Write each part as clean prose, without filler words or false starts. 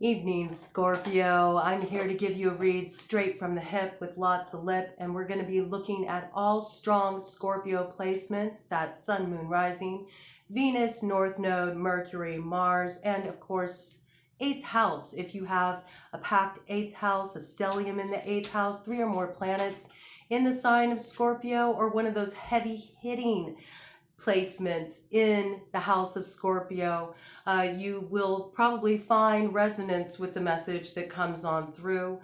Evening, Scorpio. I'm here to give you a read straight from the hip with lots of lip, and we're going to be looking at all strong Scorpio placements. That's Sun, Moon, Rising, Venus, North Node, Mercury, Mars, and of course, 8th house. If you have a packed 8th house, a stellium in the 8th house, 3 or more planets in the sign of Scorpio, or one of those heavy-hitting placements in the house of Scorpio, you will probably find resonance with the message that comes on through.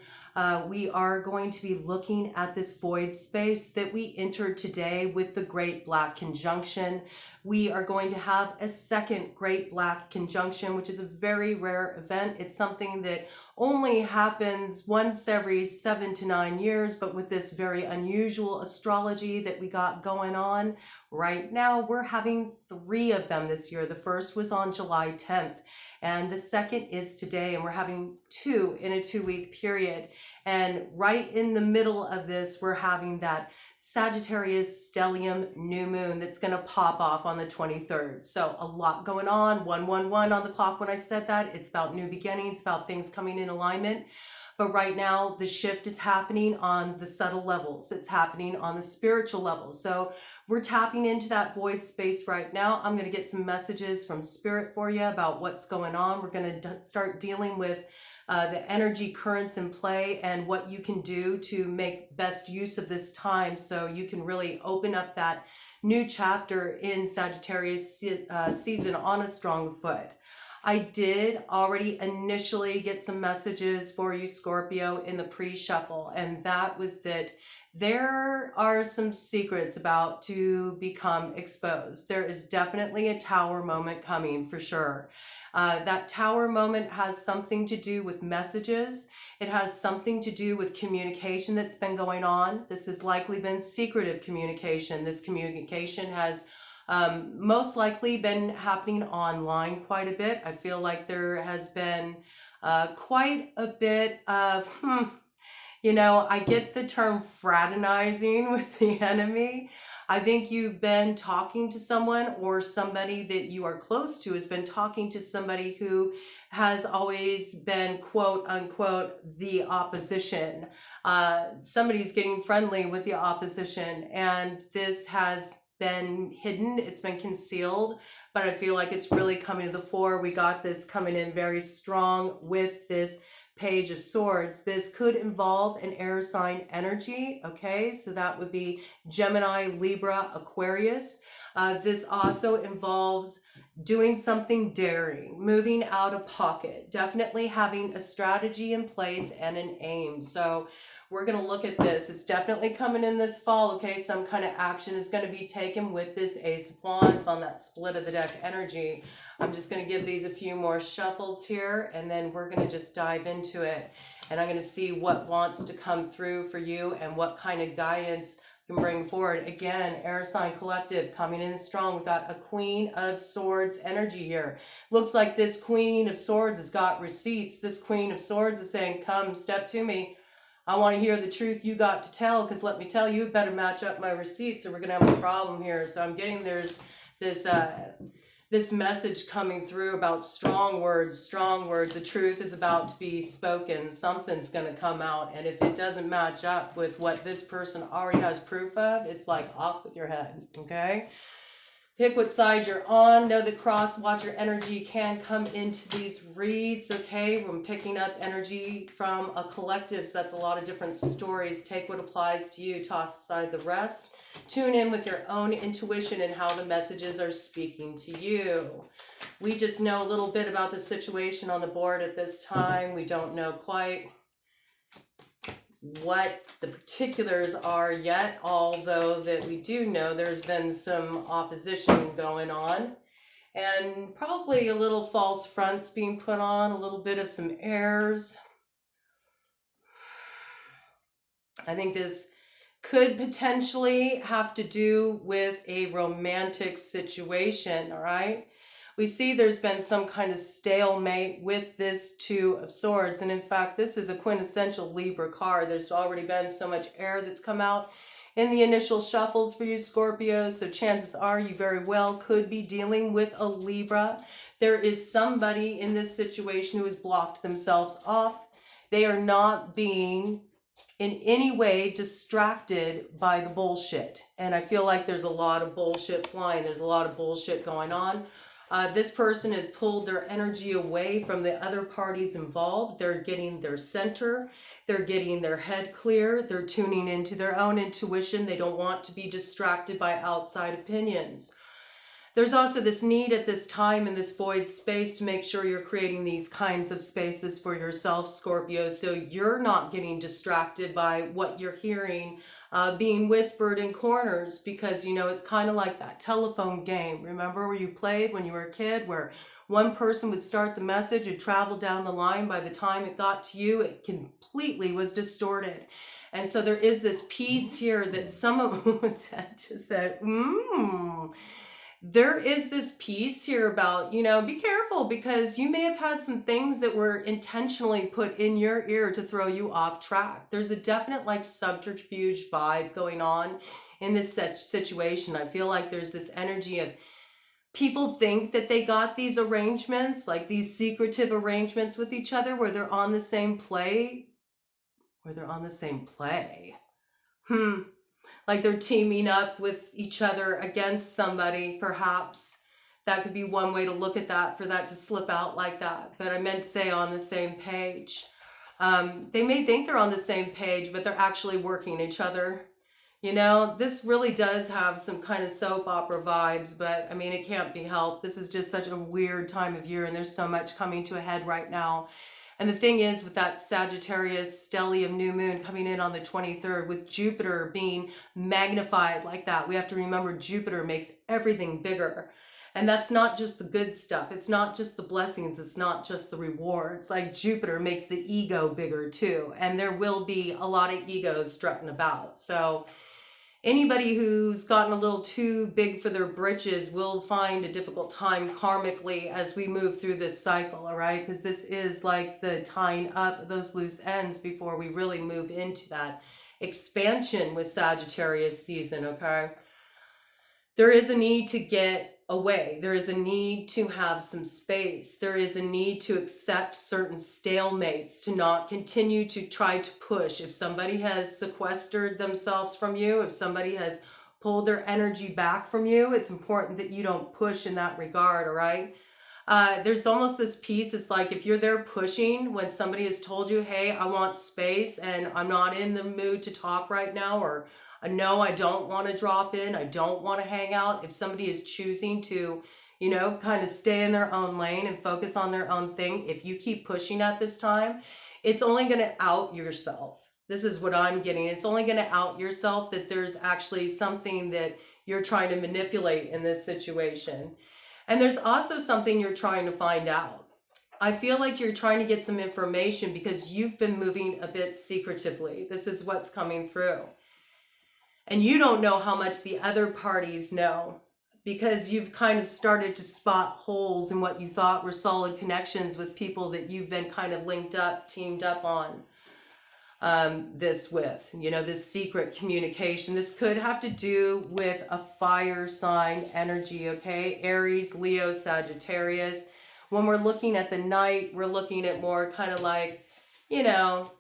We are going to be looking at this void space that we entered today with the Great Black Conjunction. We are going to have a second Great Black Conjunction, which is a very rare event. It's something that only happens once every 7 to 9 years, but with this very unusual astrology that we got going on right now, we're having 3 of them this year. The first was on July 10th, and the second is today, and we're having 2 in a 2-week period. And right in the middle of this, we're having that Sagittarius stellium new moon that's going to pop off on the 23rd. So a lot going on. 111 on the clock when I said that. It's about new beginnings, about things coming in alignment. But right now, the shift is happening on the subtle levels. It's happening on the spiritual level. So we're tapping into that void space right now. I'm going to get some messages from Spirit for you about what's going on. We're going to start dealing with the energy currents in play and what you can do to make best use of this time so you can really open up that new chapter in Sagittarius season on a strong foot. I did already initially get some messages for you, Scorpio, in the pre-shuffle, and that was that there are some secrets about to become exposed. There is definitely a tower moment coming for sure. That tower moment has something to do with messages. It has something to do with communication that's been going on. This has likely been secretive communication. This communication has most likely been happening online quite a bit. I feel like there has been quite a bit of, I get the term fraternizing with the enemy. I think you've been talking to someone, or somebody that you are close to has been talking to somebody who has always been, quote unquote, the opposition. Somebody's getting friendly with the opposition, and this has been hidden, it's been concealed, but I feel like it's really coming to the fore. We got this coming in very strong with this Page of Swords. This could involve an air sign energy, okay? So that would be Gemini, Libra, Aquarius. This also involves doing something daring, moving out of pocket, definitely having a strategy in place and an aim. So we're going to look at this. It's definitely coming in this fall, okay? Some kind of action is going to be taken with this Ace of Wands on that split of the deck energy. I'm just going to give these a few more shuffles here, and then we're going to just dive into it. And I'm going to see what wants to come through for you and what kind of guidance can bring forward. Again, Air Sign Collective coming in strong. We've got a Queen of Swords energy here. Looks like this Queen of Swords has got receipts. This Queen of Swords is saying, come, step to me. I want to hear the truth you got to tell, because let me tell you, it better match up my receipts or we're going to have a problem here. So I'm getting there's this message coming through about strong words, strong words. The truth is about to be spoken. Something's going to come out. And if it doesn't match up with what this person already has proof of, it's like off with your head, okay? Pick what side you're on. Know that cross watcher energy can come into these reads, okay? I'm picking up energy from a collective, so that's a lot of different stories. Take what applies to you, toss aside the rest. Tune in with your own intuition and how the messages are speaking to you. We just know a little bit about the situation on the board at this time. We don't know quite what the particulars are yet, although that we do know there's been some opposition going on and probably a little false fronts being put on, a little bit of some airs. I think this could potentially have to do with a romantic situation, all right? We see there's been some kind of stalemate with this Two of Swords. And in fact, this is a quintessential Libra card. There's already been so much air that's come out in the initial shuffles for you, Scorpio. So chances are you very well could be dealing with a Libra. There is somebody in this situation who has blocked themselves off. They are not being in any way distracted by the bullshit. And I feel like there's a lot of bullshit flying. There's a lot of bullshit going on. This person has pulled their energy away from the other parties involved. They're getting their center. They're getting their head clear. They're tuning into their own intuition. They don't want to be distracted by outside opinions. There's also this need at this time in this void space to make sure you're creating these kinds of spaces for yourself, Scorpio, so you're not getting distracted by what you're hearing being whispered in corners, because, you know, it's kind of like that telephone game. Remember where you played when you were a kid, where one person would start the message and travel down the line. By the time it got to you, it completely was distorted. And so there is this piece here that some of them would just say, there is this piece here about, you know, be careful, because you may have had some things that were intentionally put in your ear to throw you off track. There's a definite like subterfuge vibe going on in this situation. I feel like there's this energy of people think that they got these arrangements, like these secretive arrangements with each other where they're on the same play, like they're teaming up with each other against somebody, perhaps. That could be one way to look at that, for that to slip out like that. But I meant to say on the same page. They may think they're on the same page, but they're actually working each other. You know, this really does have some kind of soap opera vibes, but I mean, it can't be helped. This is just such a weird time of year, and there's so much coming to a head right now. And the thing is, with that Sagittarius stellium new moon coming in on the 23rd, with Jupiter being magnified like that, we have to remember Jupiter makes everything bigger. And that's not just the good stuff. It's not just the blessings. It's not just the rewards. Like Jupiter makes the ego bigger too. And there will be a lot of egos strutting about. So anybody who's gotten a little too big for their britches will find a difficult time karmically as we move through this cycle, all right? Because this is like the tying up those loose ends before we really move into that expansion with Sagittarius season, okay? There is a need to get away. There is a need to have some space. There is a need to accept certain stalemates, to not continue to try to push. If somebody has sequestered themselves from you, if somebody has pulled their energy back from you, it's important that you don't push in that regard, all right? There's almost this piece, it's like if you're there pushing when somebody has told you, hey, I want space and I'm not in the mood to talk right now, or no, I don't want to drop in, I don't want to hang out. If somebody is choosing to, you know, kind of stay in their own lane and focus on their own thing, if you keep pushing at this time, it's only going to out yourself. This is what I'm getting. It's only going to out yourself that there's actually something that you're trying to manipulate in this situation. And there's also something you're trying to find out. I feel like you're trying to get some information because you've been moving a bit secretively. This is what's coming through. And you don't know how much the other parties know, because you've kind of started to spot holes in what you thought were solid connections with people that you've been kind of linked up, teamed up on this with, you know, this secret communication. This could have to do with a fire sign energy, okay? Aries, Leo, Sagittarius. When we're looking at the night, we're looking at more kind of like, you know,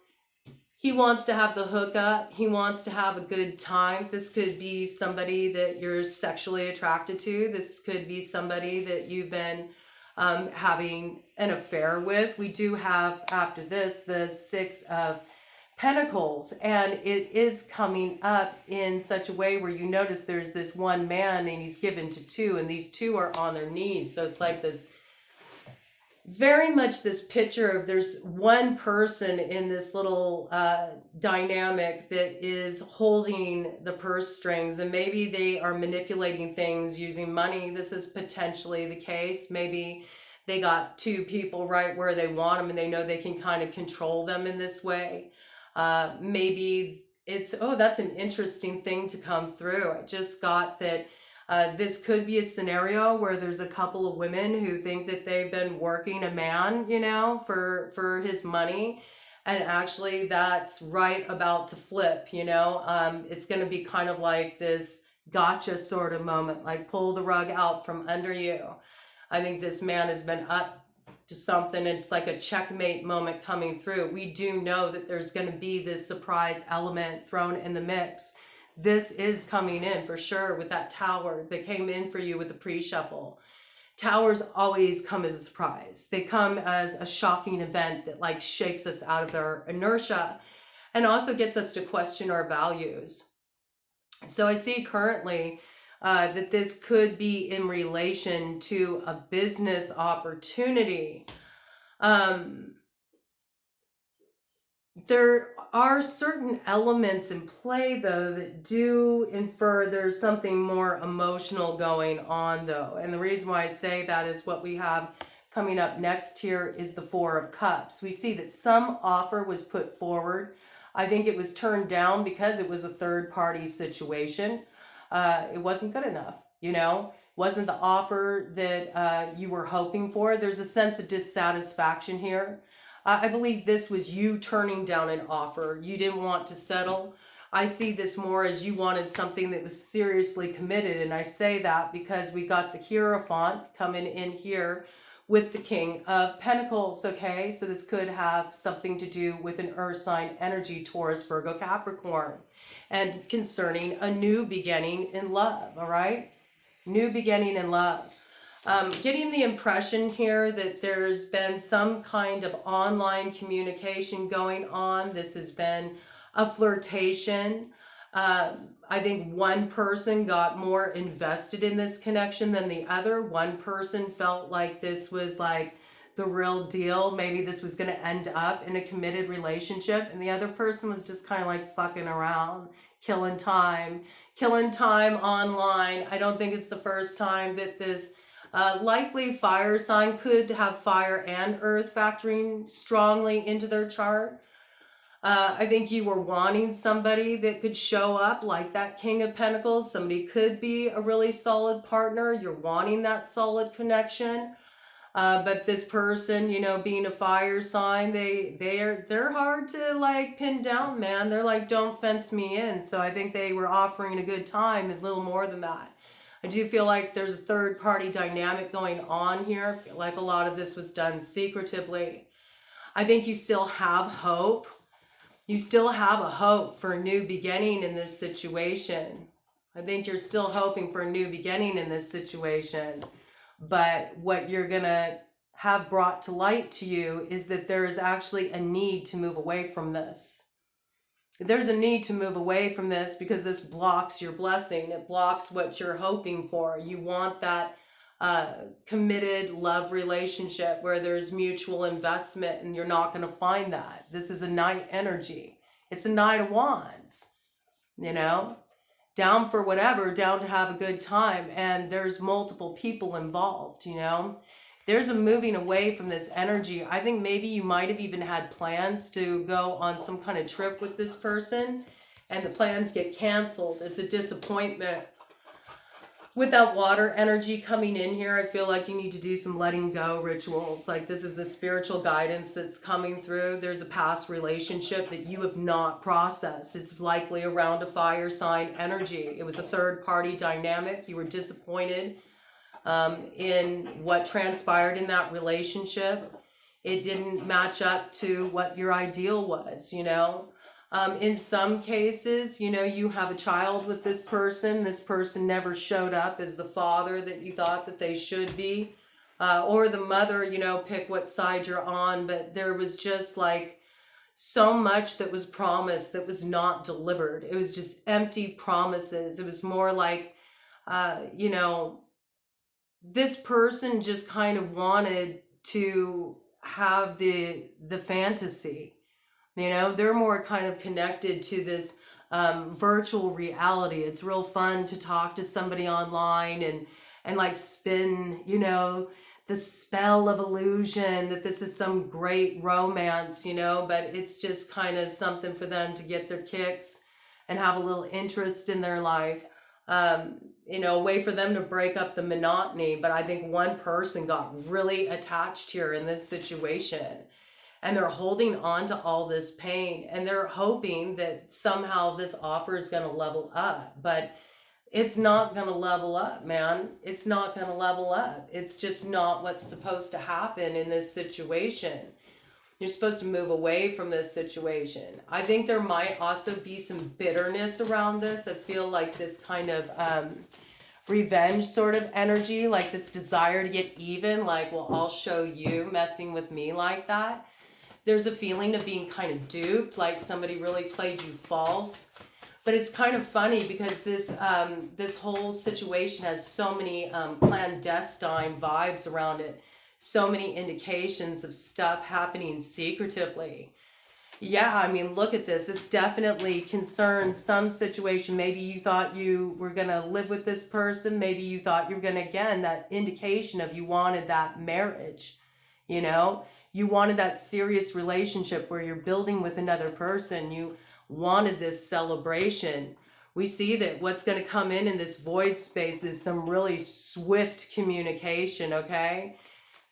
he wants to have the hookup. He wants to have a good time. This could be somebody that you're sexually attracted to. This could be somebody that you've been having an affair with. We do have, after this, the Six of Pentacles, and it is coming up in such a way where you notice there's this one man and he's given to two, and these two are on their knees. So it's like this, very much this picture of there's one person in this little dynamic that is holding the purse strings, and maybe they are manipulating things using money. This is potentially the case. Maybe they got two people right where they want them and they know they can kind of control them in this way. Maybe it's, oh, that's an interesting thing to come through. I just got that this could be a scenario where there's a couple of women who think that they've been working a man, you know, for his money. And actually that's right about to flip, you know. It's going to be kind of like this gotcha sort of moment, like pull the rug out from under you. I think this man has been up to something. It's like a checkmate moment coming through. We do know that there's going to be this surprise element thrown in the mix. This is coming in for sure with that tower that came in for you with the pre-shuffle. Towers always come as a surprise. They come as a shocking event that like shakes us out of our inertia and also gets us to question our values. So I see currently that this could be in relation to a business opportunity. There are certain elements in play, though, that do infer there's something more emotional going on, though. And the reason why I say that is what we have coming up next here is the Four of Cups. We see that some offer was put forward. I think it was turned down because it was a third-party situation. It wasn't good enough, you know? Wasn't the offer that you were hoping for. There's a sense of dissatisfaction here. I believe this was you turning down an offer. You didn't want to settle. I see this more as you wanted something that was seriously committed. And I say that because we got the Hierophant coming in here with the King of Pentacles, okay? So this could have something to do with an earth sign energy, Taurus, Virgo, Capricorn, and concerning a new beginning in love, all right? New beginning in love. Getting the impression here that there's been some kind of online communication going on. This has been a flirtation. I think one person got more invested in this connection than the other. One person felt like this was like the real deal. Maybe this was going to end up in a committed relationship. And the other person was just kind of like fucking around, killing time online. I don't think it's the first time that this likely fire sign could have fire and earth factoring strongly into their chart. I think you were wanting somebody that could show up like that King of Pentacles. Somebody could be a really solid partner. You're wanting that solid connection. But this person, you know, being a fire sign, they're hard to like pin down, man. They're like, don't fence me in. So I think they were offering a good time, a little more than that. I do feel like there's a third party dynamic going on here. I feel like a lot of this was done secretively. I think you still have hope. You still have a hope for a new beginning in this situation. I think you're still hoping for a new beginning in this situation. But what you're going to have brought to light to you is that there is actually a need to move away from this. There's a need to move away from this because this blocks your blessing. It blocks what you're hoping for. You want that committed love relationship where there's mutual investment, and you're not going to find that. This is a Knight energy. It's a Knight of Wands, you know, down for whatever, down to have a good time. And there's multiple people involved, you know. There's a moving away from this energy. I think maybe you might have even had plans to go on some kind of trip with this person, and the plans get canceled. It's a disappointment. With that water energy coming in here, I feel like you need to do some letting go rituals. Like this is the spiritual guidance that's coming through. There's a past relationship that you have not processed. It's likely around a fire sign energy. It was a third party dynamic. You were disappointed in what transpired in that relationship. It didn't match up to what your ideal was, you know. In some cases, you know, you have a child with this person. This person never showed up as the father that you thought that they should be. Or the mother, you know, pick what side you're on. But there was just like so much that was promised that was not delivered. It was just empty promises. It was more like, you know, this person just kind of wanted to have the fantasy. You know, they're more kind of connected to this virtual reality. It's real fun to talk to somebody online and like spin, you know, the spell of illusion that this is some great romance, you know, but it's just kind of something for them to get their kicks and have a little interest in their life. You know, a way for them to break up the monotony. But I think one person got really attached here in this situation. And they're holding on to all this pain, and they're hoping that somehow this offer is going to level up. But it's not going to level up, man. It's not going to level up. It's just not what's supposed to happen in this situation. You're supposed to move away from this situation. I think there might also be some bitterness around this. I feel like this kind of revenge sort of energy, like this desire to get even, like, well, I'll show you messing with me like that. There's a feeling of being kind of duped, like somebody really played you false. But it's kind of funny because this whole situation has so many clandestine vibes around it. So many indications of stuff happening secretively. Yeah, I mean, look at this. This definitely concerns some situation. Maybe you thought you were going to live with this person. Maybe you thought you were going to, again, that indication of you wanted that marriage, you know? You wanted that serious relationship where you're building with another person. You wanted this celebration. We see that what's going to come in this void space is some really swift communication, okay?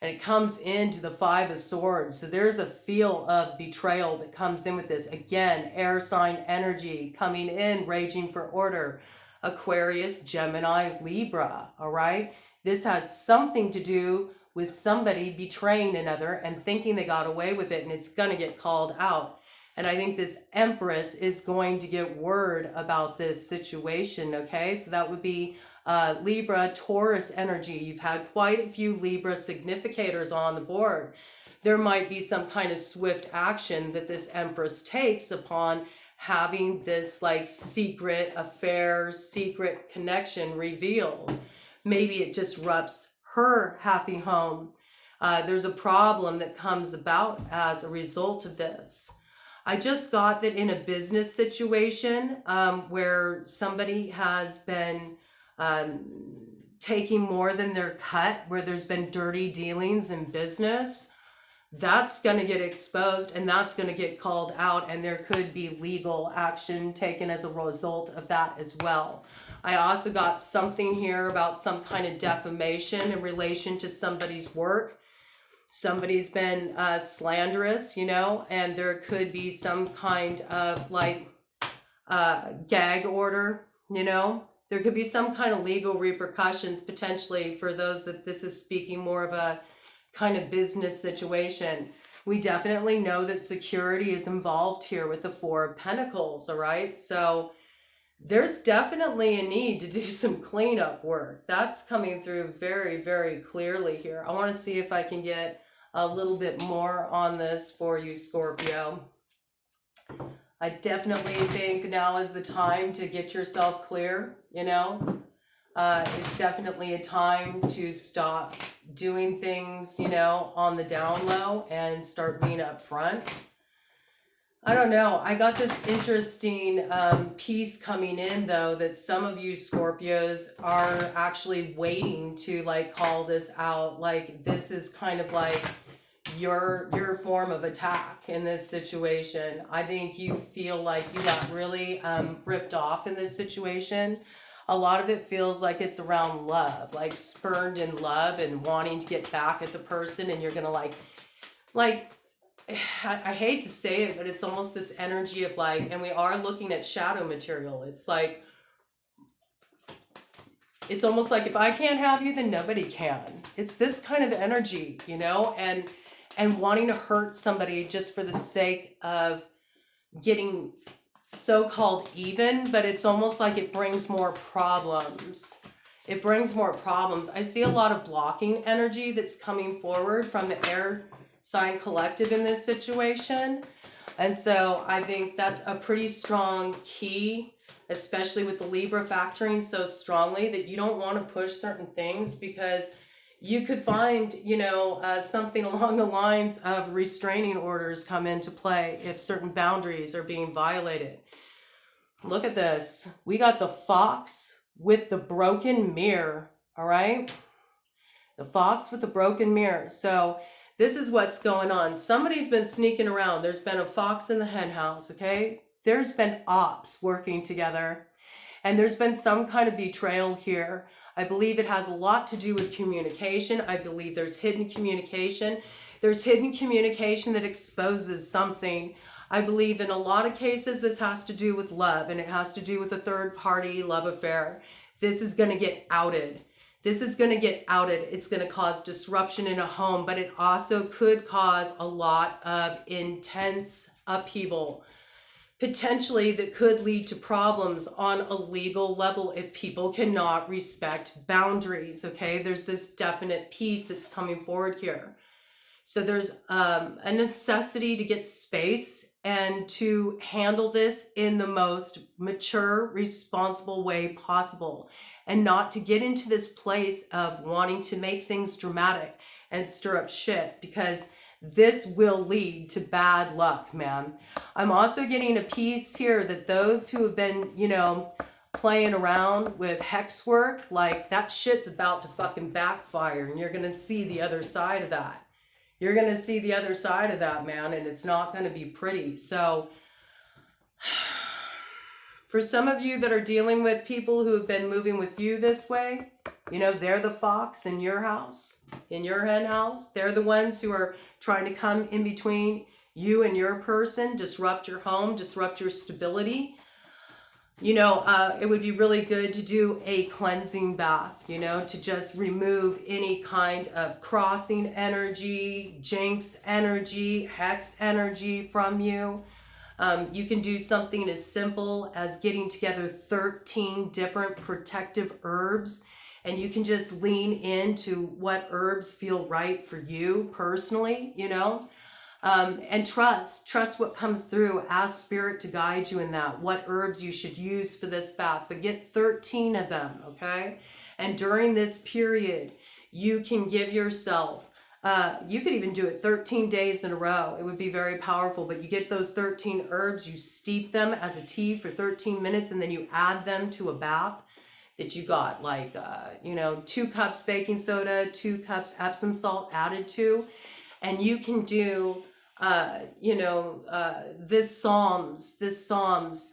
And it comes into the Five of Swords. So there's a feel of betrayal that comes in with this. Again, air sign energy coming in, raging for order. Aquarius, Gemini, Libra, all right? This has something to do with somebody betraying another and thinking they got away with it, and it's going to get called out. And I think this Empress is going to get word about this situation, okay? So that would be Libra, Taurus energy. You've had quite a few Libra significators on the board. There might be some kind of swift action that this Empress takes upon having this like secret affair, secret connection revealed. Maybe it disrupts her happy home. There's a problem that comes about as a result of this. I just got that in a business situation where somebody has been taking more than their cut, where there's been dirty dealings in business, that's going to get exposed and that's going to get called out, and there could be legal action taken as a result of that as well. I also got something here about some kind of defamation in relation to somebody's work. Somebody's been slanderous, you know, and there could be some kind of like gag order, you know. There could be some kind of legal repercussions potentially for those that this is speaking more of a kind of business situation. We definitely know that security is involved here with the Four of Pentacles, all right? So there's definitely a need to do some cleanup work. That's coming through very, very clearly here. I want to see if I can get a little bit more on this for you, Scorpio. I definitely think now is the time to get yourself clear, you know. It's definitely a time to stop doing things, you know, on the down low and start being upfront. I don't know. I got this interesting piece coming in, though, that some of you Scorpios are actually waiting to, like, call this out. Like, this is kind of like your form of attack in this situation. I think you feel like you got really ripped off in this situation. A lot of it feels like it's around love, like spurned in love and wanting to get back at the person, and you're gonna like I hate to say it, but it's almost this energy of like, and we are looking at shadow material. It's like, it's almost like if I can't have you, then nobody can. It's this kind of energy, you know, and wanting to hurt somebody just for the sake of getting so-called even, but it's almost like it brings more problems. It brings more problems. I see a lot of blocking energy that's coming forward from the air sign collective in this situation. And so I think that's a pretty strong key, especially with the Libra factoring so strongly, that you don't want to push certain things because you could find, you know, something along the lines of restraining orders come into play if certain boundaries are being violated. Look at this. We got the fox with the broken mirror, all right? The fox with the broken mirror. So this is what's going on. Somebody's been sneaking around. There's been a fox in the hen house, okay? There's been ops working together, and there's been some kind of betrayal here. I believe it has a lot to do with communication. I believe there's hidden communication. There's hidden communication that exposes something. I believe in a lot of cases this has to do with love, and it has to do with a third party love affair. this is going to get outed. This is going to get outed. It's going to cause disruption in a home, but it also could cause a lot of intense upheaval, potentially that could lead to problems on a legal level if people cannot respect boundaries, okay? There's this definite piece that's coming forward here. So there's a necessity to get space and to handle this in the most mature, responsible way possible, and not to get into this place of wanting to make things dramatic and stir up shit, because this will lead to bad luck, man. I'm also getting a piece here that those who have been, you know, playing around with hex work, like that shit's about to fucking backfire, and you're gonna see the other side of that. You're gonna see the other side of that, man, and it's not gonna be pretty. So for some of you that are dealing with people who have been moving with you this way, you know, they're the fox in your house, in your hen house. They're the ones who are trying to come in between you and your person, disrupt your home, disrupt your stability. You know, it would be really good to do a cleansing bath, you know, to just remove any kind of crossing energy, jinx energy, hex energy from you. You can do something as simple as getting together 13 different protective herbs, and you can just lean into what herbs feel right for you personally, you know. And trust what comes through. Ask spirit to guide you in that, what herbs you should use for this bath, but get 13 of them, okay? And during this period, you can give yourself, you could even do it 13 days in a row. It would be very powerful, but you get those 13 herbs, you steep them as a tea for 13 minutes, and then you add them to a bath that you got, like, 2 cups baking soda, 2 cups Epsom salt added to, and you can do this Psalms,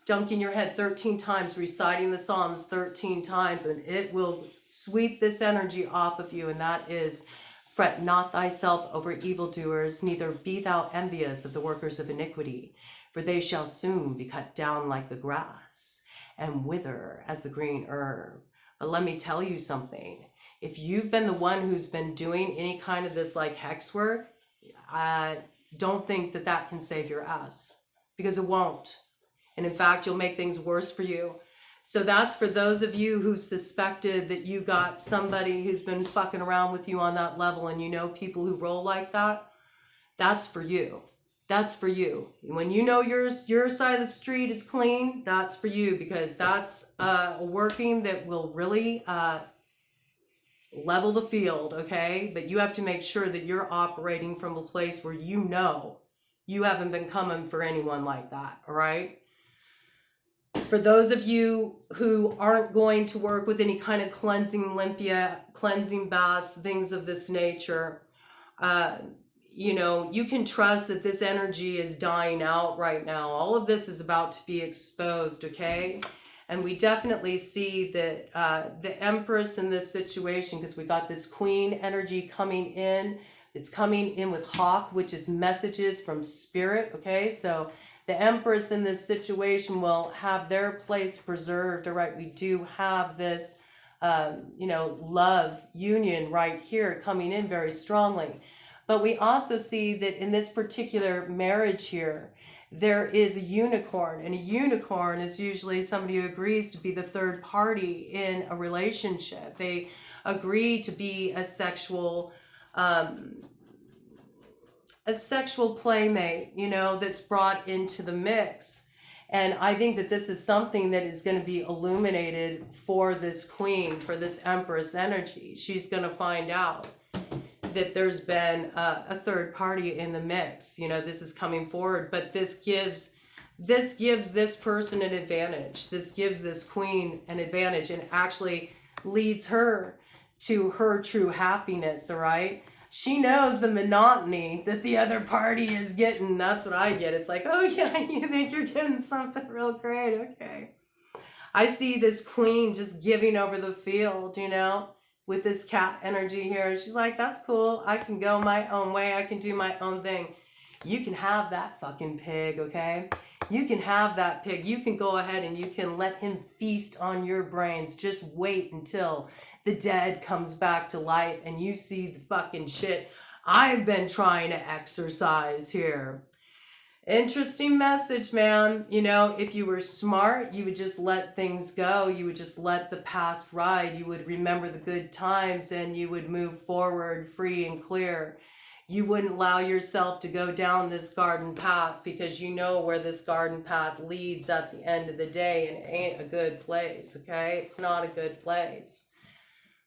dunking your head 13 times, reciting the Psalms 13 times, and it will sweep this energy off of you. And that is, fret not thyself over evildoers, neither be thou envious of the workers of iniquity, for they shall soon be cut down like the grass and wither as the green herb. But let me tell you something. If you've been the one who's been doing any kind of this like hex work, don't think that that can save your ass, because it won't. And in fact, you'll make things worse for you. So that's for those of you who suspected that you got somebody who's been fucking around with you on that level, and you know people who roll like that. That's for you. That's for you. When you know your side of the street is clean, that's for you, because that's a working that will really level the field, okay? But you have to make sure that you're operating from a place where you know you haven't been coming for anyone like that, all right? For those of you who aren't going to work with any kind of cleansing limpia, cleansing baths, things of this nature, you can trust that this energy is dying out right now. All of this is about to be exposed, okay? And we definitely see that the Empress in this situation, because we got this Queen energy coming in. It's coming in with Hawk, which is messages from Spirit, okay? So the Empress in this situation will have their place preserved, all right? We do have this, love union right here coming in very strongly. But we also see that in this particular marriage here, there is a unicorn, and a unicorn is usually somebody who agrees to be the third party in a relationship. They agree to be a sexual playmate, that's brought into the mix. And I think that this is something that is going to be illuminated for this queen, for this Empress energy. She's going to find out that there's been a third party in the mix. This is coming forward, but this gives this person an advantage. This gives this queen an advantage, and actually leads her to her true happiness, all right? She knows the monotony that the other party is getting. That's what I get. It's like, oh yeah, you think you're getting something real great, okay. I see this queen just giving over the field, with this cat energy here. She's like, that's cool. I can go my own way. I can do my own thing. You can have that fucking pig, okay? You can have that pig. You can go ahead and you can let him feast on your brains. Just wait until the dead comes back to life and you see the fucking shit I've been trying to exercise here. Interesting message, man. You know, if you were smart, you would just let things go. You would just let the past ride. You would remember the good times and you would move forward free and clear. You wouldn't allow yourself to go down this garden path because you know where this garden path leads at the end of the day, and it ain't a good place, okay? It's not a good place.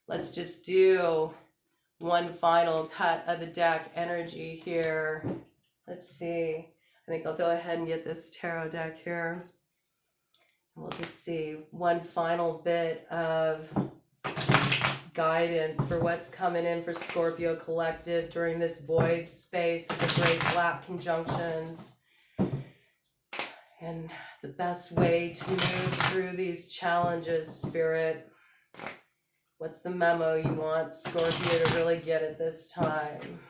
Let's just do one final cut of the deck energy here. Let's see. I think I'll go ahead and get this tarot deck here. We'll just see one final bit of guidance for what's coming in for Scorpio Collective during this void space of the great black conjunctions. And the best way to move through these challenges, Spirit. What's the memo you want Scorpio to really get at this time?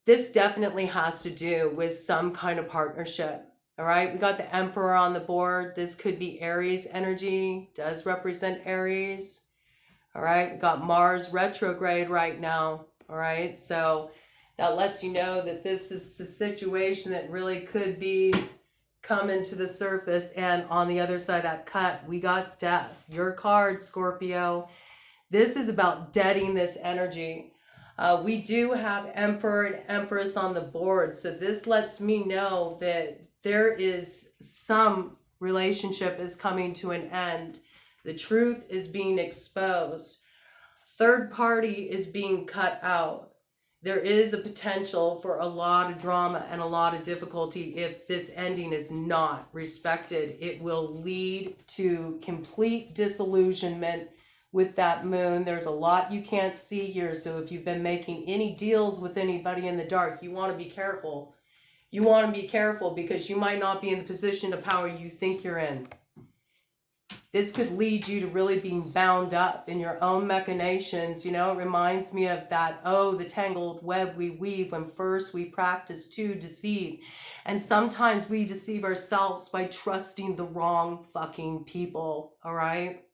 This definitely has to do with some kind of partnership. All right, we got the Emperor on the board. This could be Aries energy, does represent Aries. All right, we got Mars retrograde right now. All right, so that lets you know that this is a situation that really could be coming to the surface. And on the other side of that cut, we got death. Your card, Scorpio. This is about deading this energy. We do have Emperor and Empress on the board. So this lets me know that there is some relationship is coming to an end. The truth is being exposed. Third party is being cut out. There is a potential for a lot of drama and a lot of difficulty if this ending is not respected. It will lead to complete disillusionment with that moon. There's a lot you can't see here. So if you've been making any deals with anybody in the dark, you want to be careful. You want to be careful because you might not be in the position of power you think you're in. This could lead you to really being bound up in your own machinations. You know, it reminds me of that, the tangled web we weave when first we practice to deceive. And sometimes we deceive ourselves by trusting the wrong fucking people, all right?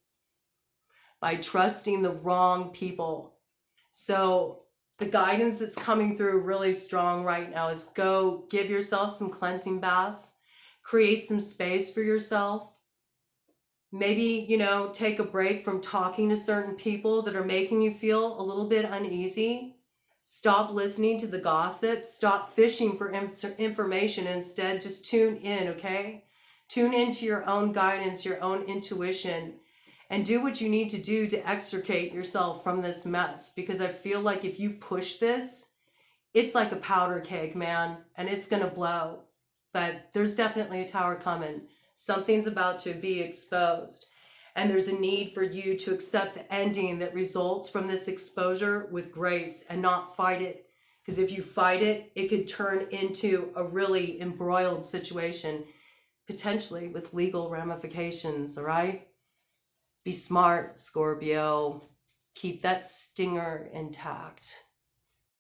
By trusting the wrong people. So the guidance that's coming through really strong right now is go give yourself some cleansing baths, create some space for yourself. Maybe, you know, take a break from talking to certain people that are making you feel a little bit uneasy. Stop listening to the gossip. Stop fishing for information. Instead, just tune in, okay? Tune into your own guidance, your own intuition, and do what you need to do to extricate yourself from this mess. Because I feel like if you push this, it's like a powder keg, man, and it's going to blow. But there's definitely a tower coming. Something's about to be exposed. And there's a need for you to accept the ending that results from this exposure with grace and not fight it. Because if you fight it, it could turn into a really embroiled situation, potentially with legal ramifications, all right? Be smart, Scorpio. Keep that stinger intact.